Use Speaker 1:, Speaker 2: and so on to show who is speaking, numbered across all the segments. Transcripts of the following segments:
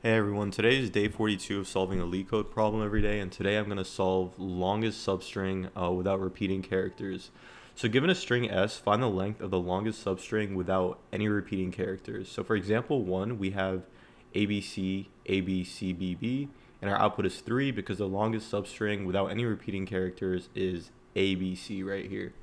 Speaker 1: Hey everyone, today is day 42 of solving a LeetCode problem every day, and today I'm going to solve longest substring without repeating characters. So given a string s, find the length of the longest substring without any repeating characters. So for example 1, we have ABC, ABC, BB, and our output is 3 because the longest substring without any repeating characters is ABC right here.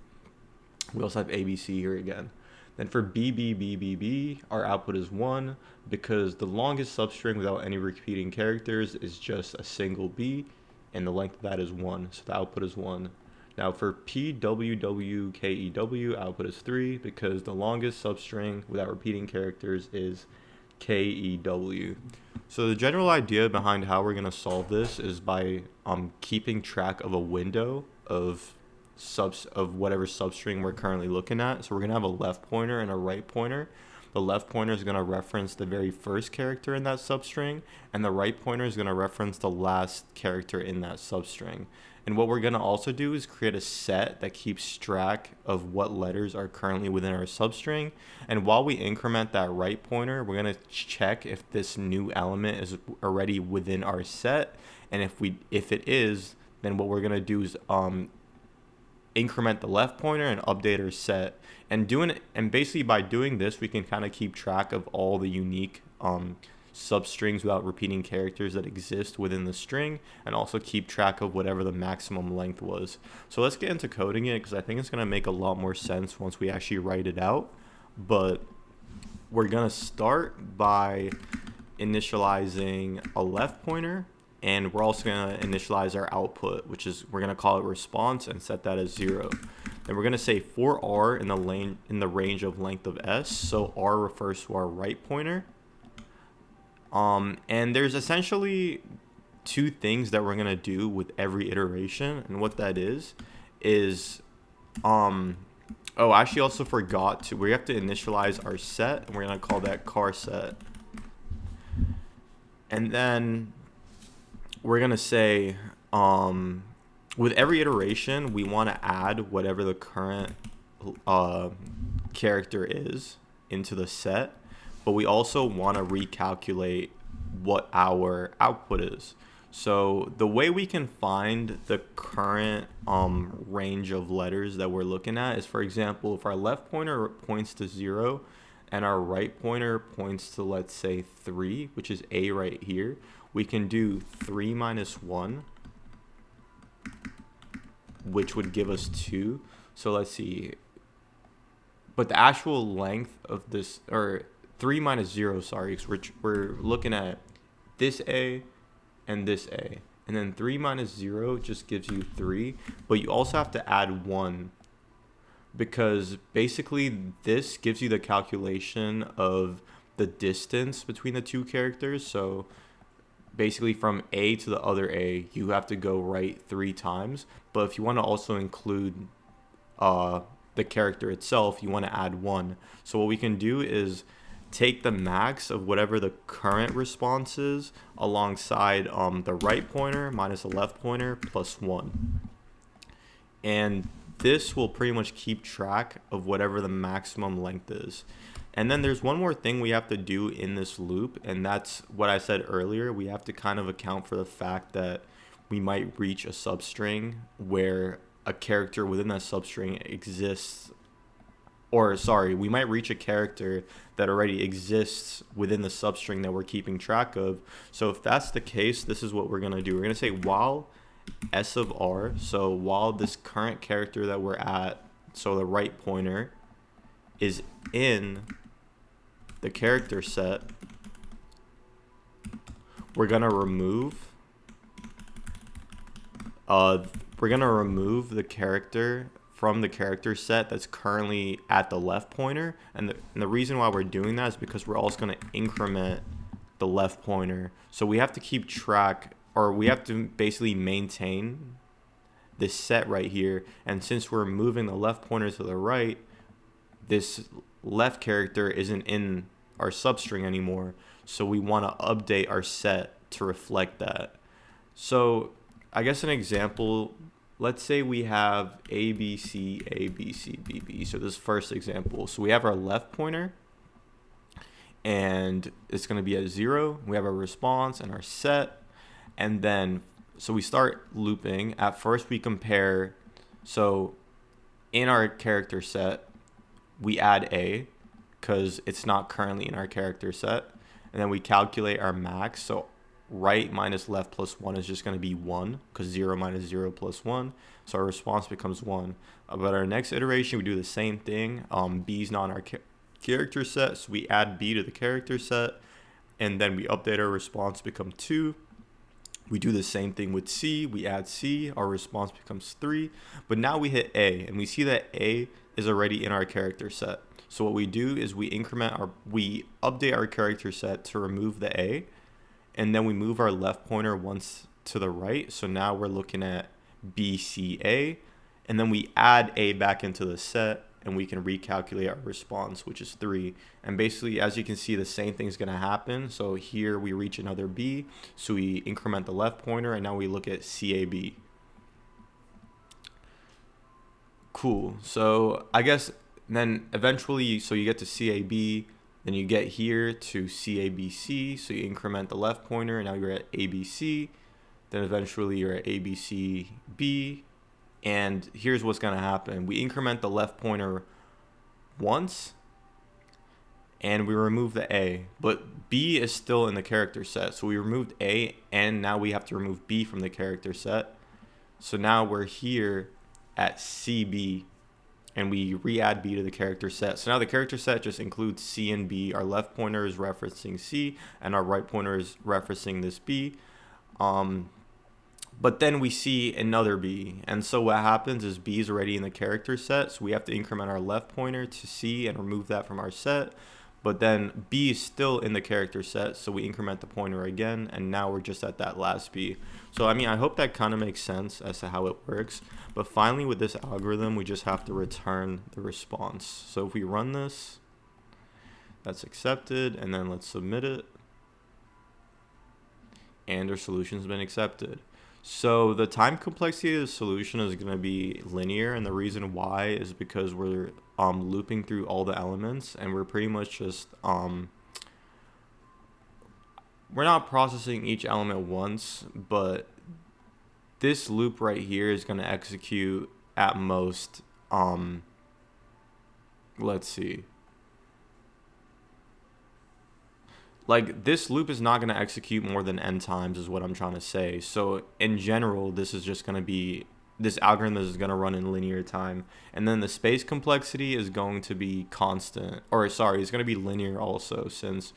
Speaker 1: We also have ABC here again. Then for BBBBB, our output is 1 because the longest substring without any repeating characters is just a single B, and the length of that is 1, so the output is 1. Now for PWWKEW, output is 3 because the longest substring without repeating characters is KEW. So the general idea behind how we're going to solve this is by keeping track of a window of whatever substring we're currently looking at. So we're going to have a left pointer and a right pointer. The left pointer is going to reference the very first character in that substring, and the right pointer is going to reference the last character in that substring. And what we're going to also do is create a set that keeps track of what letters are currently within our substring. And while we increment that right pointer, we're going to check if this new element is already within our set. And if it is, then what we're going to do is increment the left pointer and update our set. And basically by doing this, we can kind of keep track of all the unique substrings without repeating characters that exist within the string, and also keep track of whatever the maximum length was. So let's get into coding it, because I think it's going to make a lot more sense once we actually write it out. But we're going to start by initializing a left pointer, and we're also going to initialize our output, which is, we're going to call it response and set that as 0. Then we're going to say for r in the range of length of s, so r refers to our right pointer. And there's essentially two things that we're going to do with every iteration, and what that is oh, I actually also forgot to, we have to initialize our set, and we're going to call that car set. And then we're going to say, with every iteration, we want to add whatever the current character is into the set, but we also want to recalculate what our output is. So the way we can find the current range of letters that we're looking at is, for example, if our left pointer points to 0 and our right pointer points to, let's say, 3, which is A right here, we can do 3 minus 1, which would give us 2. So let's see. But the actual length of this, or 3 minus 0, sorry, because we're looking at this A and this A. And then 3 minus 0 just gives you 3. But you also have to add 1, because basically this gives you the calculation of the distance between the two characters. So basically from A to the other A, you have to go right 3 times. But if you want to also include the character itself, you want to add 1. So what we can do is take the max of whatever the current response is alongside the right pointer minus the left pointer plus 1. And this will pretty much keep track of whatever the maximum length is. And then there's one more thing we have to do in this loop, and that's what I said earlier. We have to kind of account for the fact that we might reach a substring where a character within that substring exists, or sorry, we might reach a character that already exists within the substring that we're keeping track of. So if that's the case, this is what we're going to do. We're going to say while s of r, so while this current character that we're at, so the right pointer, is in the character set, we're going to remove the character from the character set that's currently at the left pointer. And the reason why we're doing that is because we're also going to increment the left pointer. So we have to keep track, or we have to basically maintain this set right here. And since we're moving the left pointer to the right, this left character isn't in our substring anymore. So we want to update our set to reflect that. So I guess an example, let's say we have ABC, ABC, BB. So this first example, so we have our left pointer and it's going to be at 0. We have our response and our set, and then so we start looping. At first we compare, so in our character set we add a because it's not currently in our character set, and then we calculate our max. So right minus left plus 1 is just going to be 1 because 0 minus 0 plus 1, so our response becomes 1. But our next iteration we do the same thing. B is not in our character set, so we add b to the character set, and then we update our response to become 2. We do the same thing with C. We add C, our response becomes 3. But now we hit A, and we see that A is already in our character set. So what we do is we update our character set to remove the A, and then we move our left pointer once to the right. So now we're looking at BCA, and then we add A back into the set, and we can recalculate our response, which is 3. And basically, as you can see, the same thing is going to happen. So here we reach another B, so we increment the left pointer, and now we look at CAB. Cool. So I guess then eventually, so you get to CAB, then you get here to CABC, so you increment the left pointer, and now you're at ABC. Then eventually you're at ABCB. And here's what's going to happen. We increment the left pointer once, and we remove the A. But B is still in the character set. So we removed A, and now we have to remove B from the character set. So now we're here at CB, and we re-add B to the character set. So now the character set just includes C and B. Our left pointer is referencing C, and our right pointer is referencing this B. But then we see another B, and so what happens is B is already in the character set, so we have to increment our left pointer to C and remove that from our set. But then B is still in the character set, so we increment the pointer again, and now we're just at that last B. So I mean, I hope that kind of makes sense as to how it works. But finally, with this algorithm, we just have to return the response. So if we run this, that's accepted, and then let's submit it, and our solution's been accepted. So the time complexity of the solution is going to be linear, and the reason why is because we're looping through all the elements, and we're pretty much just we're not processing each element once, but this loop right here is going to execute at most let's see, like this loop is not going to execute more than n times is what I'm trying to say. So in general, this is just going to be, this algorithm is going to run in linear time. And then the space complexity is going to be constant, or sorry, it's going to be linear also, since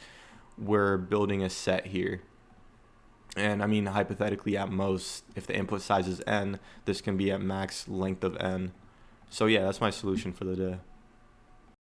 Speaker 1: we're building a set here. And I mean, hypothetically, at most, if the input size is n, this can be at max length of n. So yeah, that's my solution for the day.